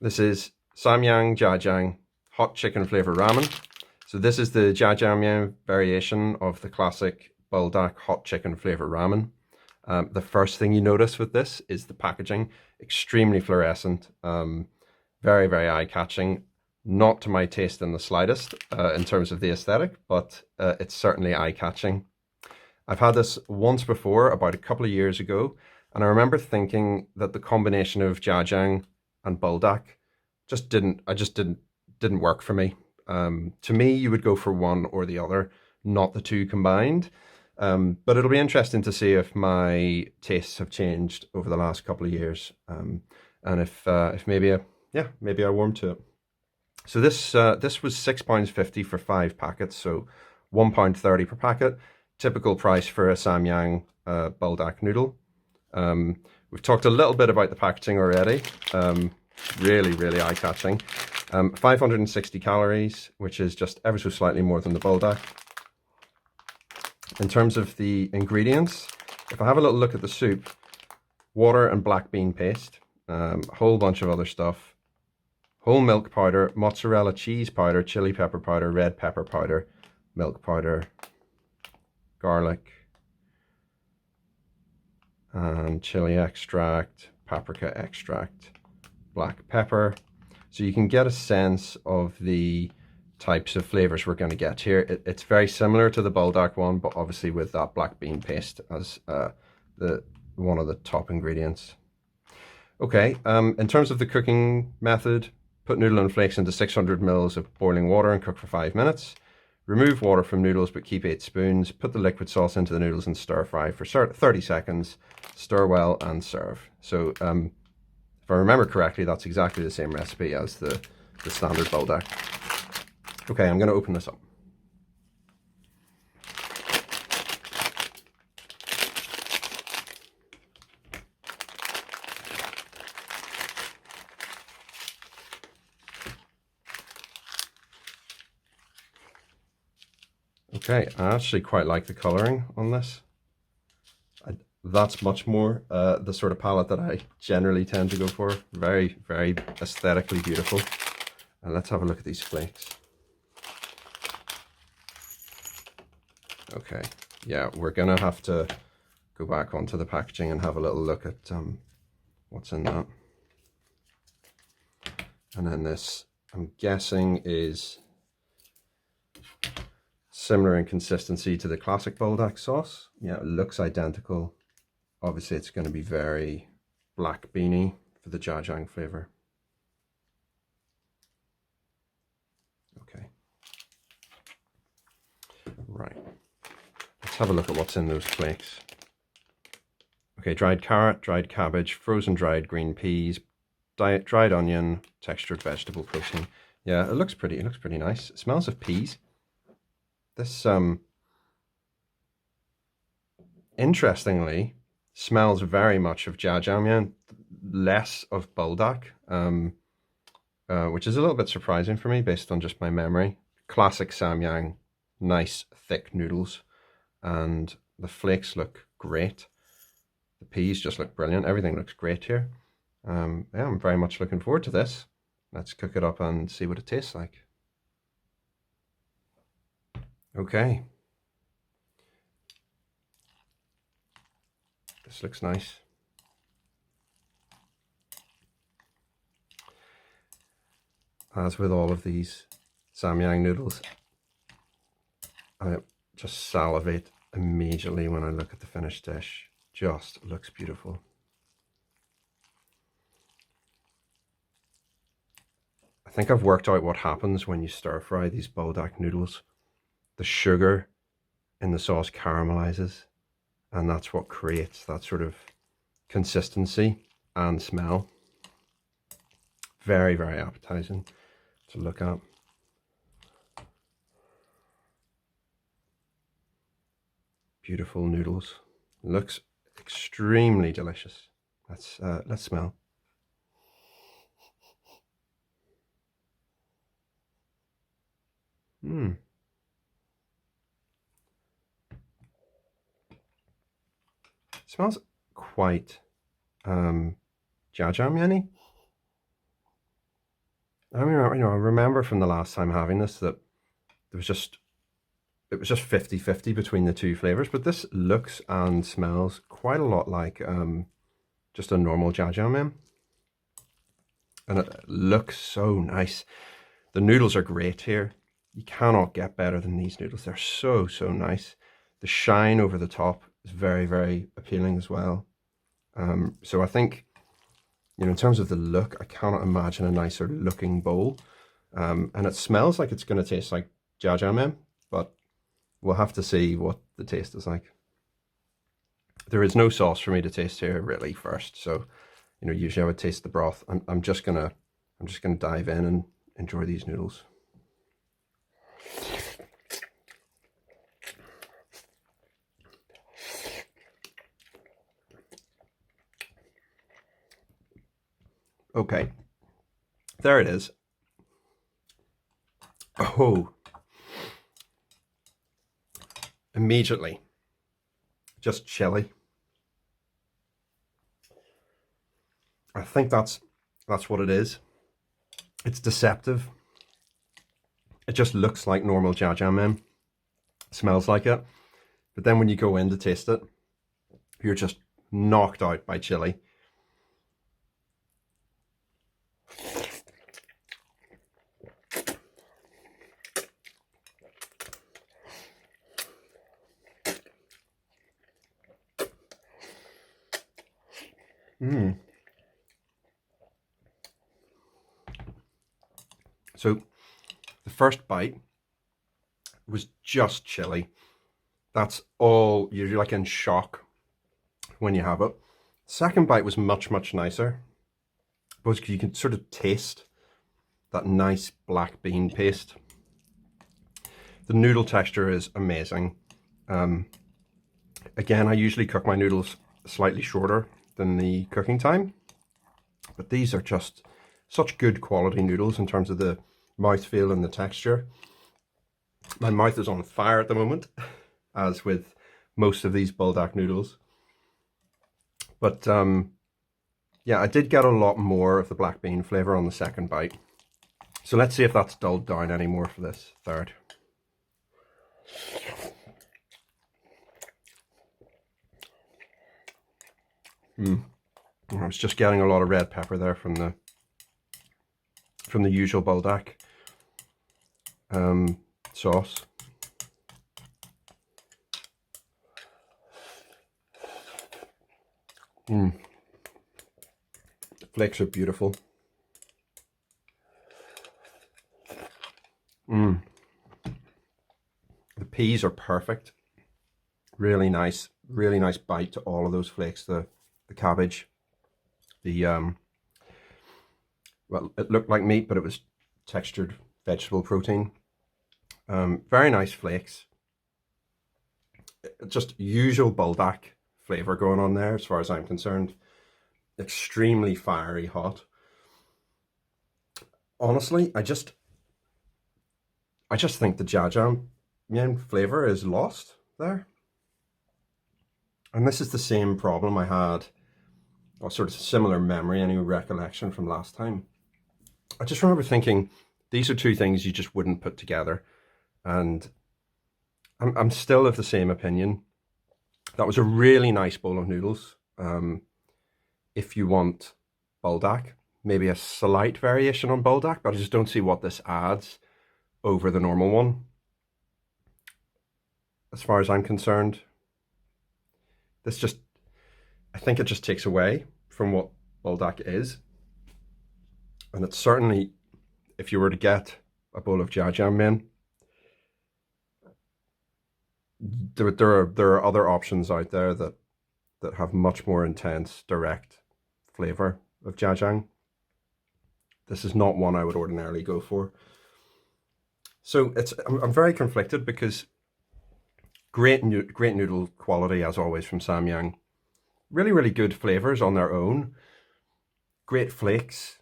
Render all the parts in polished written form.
This is Samyang Jjajang hot chicken flavour ramen. So this is the Jajangmyeon variation of the classic Buldak hot chicken flavour ramen. The first thing you notice with this is the packaging, extremely fluorescent, very, very eye-catching. Not to my taste in the slightest in terms of the aesthetic, but it's certainly eye-catching. I've had this once before, about a couple of years ago, and I remember thinking that the combination of Jajang and Buldak just didn't work for me. To me, you would go for one or the other, not the two combined. But it'll be interesting to see if my tastes have changed over the last couple of years, and if maybe I warmed to it. So this was £6.50 for 5 packets, so £1.30 per packet. Typical price for a Samyang Buldak noodle. We've talked a little bit about the packaging already. Really eye-catching. 560 calories, which is just ever so slightly more than the Buldak. In terms of the ingredients, if I have a little look at the soup, water and black bean paste, a whole bunch of other stuff, whole milk powder, mozzarella cheese powder, chili pepper powder, red pepper powder, milk powder, garlic, and chili extract, paprika extract, black pepper. So you can get a sense of the types of flavors we're going to get here. It's very similar to the Buldak one, but obviously with that black bean paste as one of the top ingredients. Okay, in terms of the cooking method, put noodle and flakes into 600 ml of boiling water and cook for 5 minutes. Remove water from noodles, but keep 8 spoons. Put the liquid sauce into the noodles and stir fry for 30 seconds. Stir well and serve. So if I remember correctly, that's exactly the same recipe as the standard Buldak. Okay, I'm going to open this up. Okay, I actually quite like the colouring on this. That's much more the sort of palette that I generally tend to go for. Very, very aesthetically beautiful. And let's have a look at these flakes. Okay, yeah, we're gonna have to go back onto the packaging and have a little look at what's in that. And then this, I'm guessing, is similar in consistency to the classic Buldak sauce. Yeah, it looks identical. Obviously, it's going to be very black beany for the Jajang flavor. Okay. Right. Let's have a look at what's in those flakes. Okay, dried carrot, dried cabbage, frozen dried green peas, dried onion, textured vegetable protein. Yeah, it looks pretty nice. It smells of peas. This interestingly smells very much of Jajangmyeon, less of Buldak, which is a little bit surprising for me based on just my memory. Classic Samyang, nice thick noodles, and the flakes look great. The peas just look brilliant. Everything looks great here. Yeah, I'm very much looking forward to this. Let's cook it up and see what it tastes like. Okay. This looks nice. As with all of these Samyang noodles, I just salivate immediately when I look at the finished dish. Just looks beautiful. I think I've worked out what happens when you stir fry these Buldak noodles. The sugar in the sauce caramelizes, and that's what creates that sort of consistency and smell. Very, very appetizing to look at. Beautiful noodles. Looks extremely delicious. Let's smell. Smells quite Jajangmyeon-y. I mean, I remember from the last time having this that it was just 50-50 between the two flavors, but this looks and smells quite a lot like just a normal jjajangmyeon. And it looks so nice. The noodles are great here. You cannot get better than these noodles. They're so, so nice. The shine over the top is very, very appealing as well. So I think, in terms of the look, I cannot imagine a nicer looking bowl. And it smells like it's going to taste like jjajangmyeon, but we'll have to see what the taste is like. There is no sauce for me to taste here really first, so usually I would taste the broth. I'm just gonna dive in and enjoy these noodles. Okay, there it is. Oh, immediately, just chili. I think that's what it is. It's deceptive. It just looks like normal jjajangmyeon. Smells like it. But then when you go in to taste it, you're just knocked out by chili. So the first bite was just chili. That's all. You're like in shock when you have it. Second bite was much, much nicer, because you can sort of taste that nice black bean paste. The noodle texture is amazing. Again, I usually cook my noodles slightly shorter than the cooking time, but these are just such good quality noodles in terms of the mouthfeel and the texture. My mouth is on fire at the moment, as with most of these Buldak noodles. But yeah, I did get a lot more of the black bean flavour on the second bite. So let's see if that's dulled down anymore for this third. I was just getting a lot of red pepper there from the usual Buldak sauce. The flakes are beautiful. The peas are perfect. Really nice bite to all of those flakes. The cabbage, well, it looked like meat, but it was textured vegetable protein. Very nice flakes. Just usual Buldak flavor going on there, as far as I'm concerned. Extremely fiery hot. Honestly, I just think the jjajangmyeon flavor is lost there. And this is the same problem I had, or sort of similar memory, any recollection from last time. I just remember thinking, these are two things you just wouldn't put together. And I'm still of the same opinion. That was a really nice bowl of noodles. If you want Buldak, maybe a slight variation on Buldak, but I just don't see what this adds over the normal one, as far as I'm concerned. This just, I think it just takes away from what Buldak is. And it's certainly, if you were to get a bowl of jjajangmyeon, there are other options out there that have much more intense, direct flavor of jjajang. This is not one I would ordinarily go for. So I'm very conflicted, because great noodle quality as always from Samyang. Really, really good flavors on their own. Great flakes.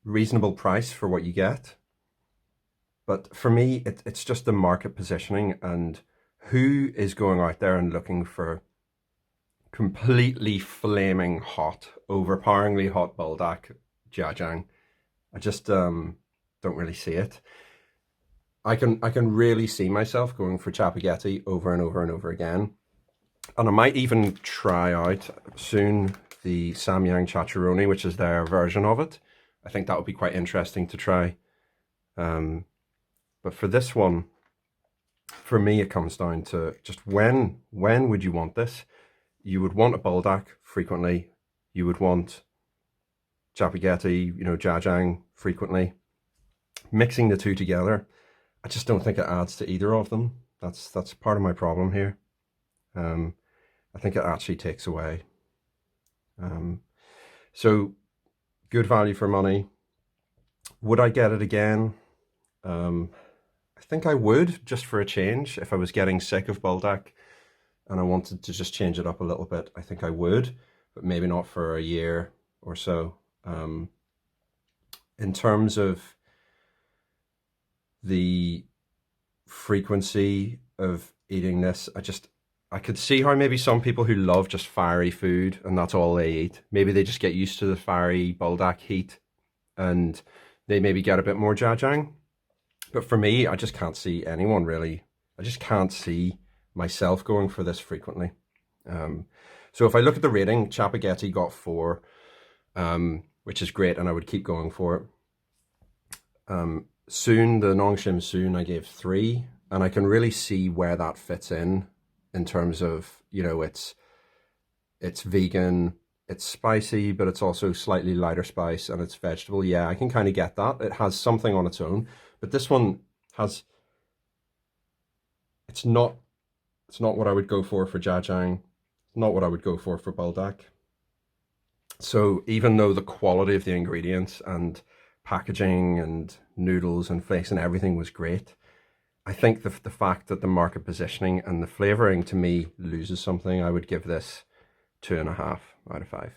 Reasonable price for what you get. But for me, it's just the market positioning, and who is going out there and looking for completely flaming hot, overpoweringly hot Buldak jjajang I just don't really see it. I can really see myself going for chapaghetti over and over and over again. And I might even try out soon the Samyang Jjajang, which is their version of it. I think that would be quite interesting to try. But for this one, for me, it comes down to just when would you want this? You would want a buldak frequently. You would want chapaghetti, jjajang frequently. Mixing the two together, I just don't think it adds to either of them. That's part of my problem here. I think it actually takes away. So good value for money. Would I get it again? I think I would, just for a change. If I was getting sick of buldak and I wanted to just change it up a little bit, I think I would, but maybe not for a year or so. In terms of the frequency of eating this, I could see how maybe some people who love just fiery food and that's all they eat, maybe they just get used to the fiery buldak heat and they maybe get a bit more jjajang. But for me, I just can't see anyone really. I just can't see myself going for this frequently. So if I look at the rating, chapaghetti got 4, which is great, and I would keep going for it. Soon, the Nongshim Soon, I gave 3, and I can really see where that fits in terms of, it's vegan, it's spicy, but it's also slightly lighter spice, and it's vegetable. Yeah, I can kind of get that. It has something on its own, but this one has, it's not what I would go for jjajang, not what I would go for buldak. So even though the quality of the ingredients and packaging and noodles and flakes and everything was great, I think the fact that the market positioning and the flavoring to me loses something. I would give this 2.5 out of 5.